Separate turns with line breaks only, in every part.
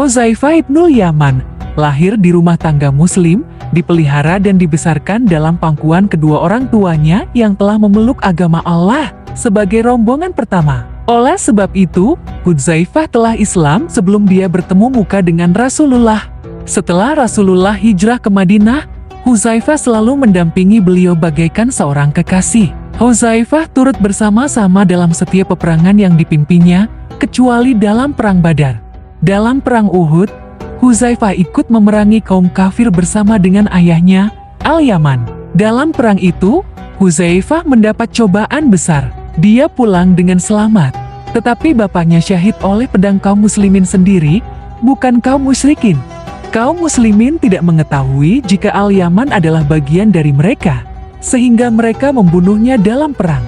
Hudzaifah ibnul Yaman lahir di rumah tangga muslim, dipelihara dan dibesarkan dalam pangkuan kedua orang tuanya yang telah memeluk agama Allah sebagai rombongan pertama. Oleh sebab itu, Hudzaifah telah Islam sebelum dia bertemu muka dengan Rasulullah. Setelah Rasulullah hijrah ke Madinah, Hudzaifah selalu mendampingi beliau bagaikan seorang kekasih. Hudzaifah turut bersama-sama dalam setiap peperangan yang dipimpinnya, kecuali dalam Perang Badar. Dalam Perang Uhud, Hudzaifah ikut memerangi kaum kafir bersama dengan ayahnya, Al-Yaman. Dalam perang itu, Hudzaifah mendapat cobaan besar. Dia pulang dengan selamat. Tetapi bapaknya syahid oleh pedang kaum muslimin sendiri, bukan kaum musyrikin. Kaum muslimin tidak mengetahui jika Al-Yaman adalah bagian dari mereka, sehingga mereka membunuhnya dalam perang.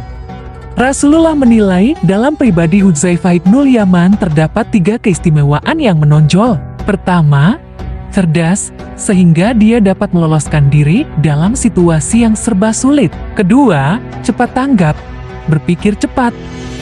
Rasulullah menilai dalam pribadi Hudzaifah ibnul Yaman terdapat 3 keistimewaan yang menonjol. Pertama, cerdas, sehingga dia dapat meloloskan diri dalam situasi yang serba sulit. Kedua, cepat tanggap, berpikir cepat,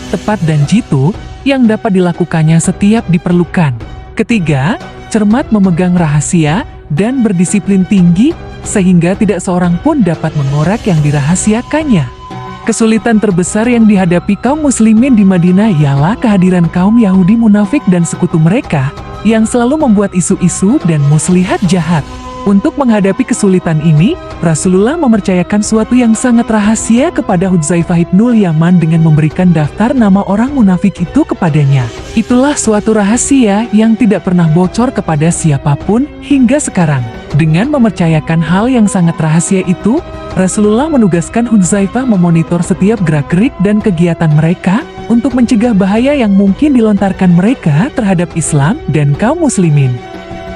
tepat dan jitu, yang dapat dilakukannya setiap diperlukan. Ketiga, cermat memegang rahasia, dan berdisiplin tinggi, sehingga tidak seorang pun dapat mengorek yang dirahasiakannya. Kesulitan terbesar yang dihadapi kaum muslimin di Madinah ialah kehadiran kaum Yahudi munafik dan sekutu mereka, yang selalu membuat isu-isu dan muslihat jahat. Untuk menghadapi kesulitan ini, Rasulullah mempercayakan suatu yang sangat rahasia kepada Hudzaifah ibnul Yaman dengan memberikan daftar nama orang munafik itu kepadanya. Itulah suatu rahasia yang tidak pernah bocor kepada siapapun hingga sekarang. Dengan mempercayakan hal yang sangat rahasia itu, Rasulullah menugaskan Hudzaifah memonitor setiap gerak-gerik dan kegiatan mereka untuk mencegah bahaya yang mungkin dilontarkan mereka terhadap Islam dan kaum muslimin.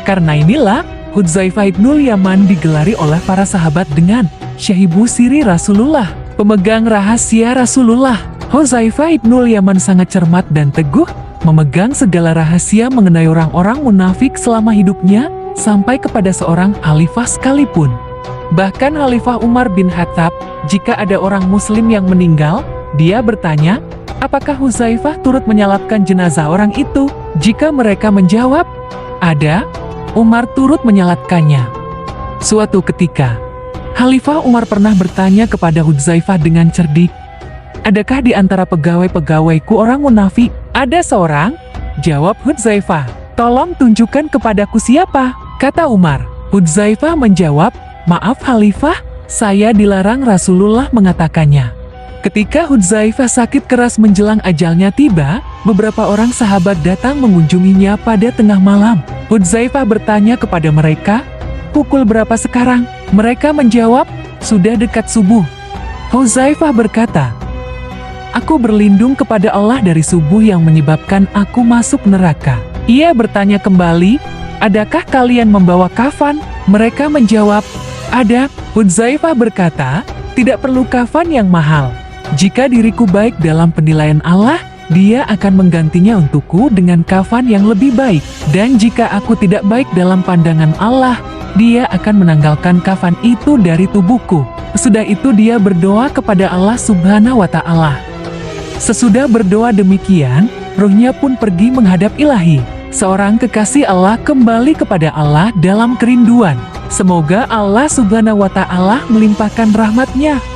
Karena inilah, Hudzaifah ibnul Yaman digelari oleh para sahabat dengan Syahibu Siri Rasulullah, pemegang rahasia Rasulullah. Hudzaifah ibnul Yaman sangat cermat dan teguh, memegang segala rahasia mengenai orang-orang munafik selama hidupnya, sampai kepada seorang khalifah sekalipun. Bahkan Khalifah Umar bin Khattab, jika ada orang muslim yang meninggal, dia bertanya, apakah Hudzaifah turut menyalatkan jenazah orang itu? Jika mereka menjawab, ada, Umar turut menyalatkannya. Suatu ketika, Khalifah Umar pernah bertanya kepada Hudzaifah dengan cerdik, adakah di antara pegawai-pegawaiku orang munafik? Ada seorang, jawab Hudzaifah. Tolong tunjukkan kepadaku siapa, kata Umar. Hudzaifah menjawab, maaf Khalifah, saya dilarang Rasulullah mengatakannya. Ketika Hudzaifah sakit keras menjelang ajalnya tiba, beberapa orang sahabat datang mengunjunginya pada tengah malam. Hudzaifah bertanya kepada mereka, pukul berapa sekarang? Mereka menjawab, sudah dekat subuh. Hudzaifah berkata, aku berlindung kepada Allah dari subuh yang menyebabkan aku masuk neraka. Ia bertanya kembali, adakah kalian membawa kafan? Mereka menjawab, ada. Hudzaifah berkata, tidak perlu kafan yang mahal. Jika diriku baik dalam penilaian Allah, Dia akan menggantinya untukku dengan kafan yang lebih baik. Dan jika aku tidak baik dalam pandangan Allah, Dia akan menanggalkan kafan itu dari tubuhku. Sesudah itu dia berdoa kepada Allah Subhanahu wa Ta'ala. Sesudah berdoa demikian, ruhnya pun pergi menghadap Ilahi. Seorang kekasih Allah kembali kepada Allah dalam kerinduan. Semoga Allah Subhanahu wa Ta'ala melimpahkan rahmat-Nya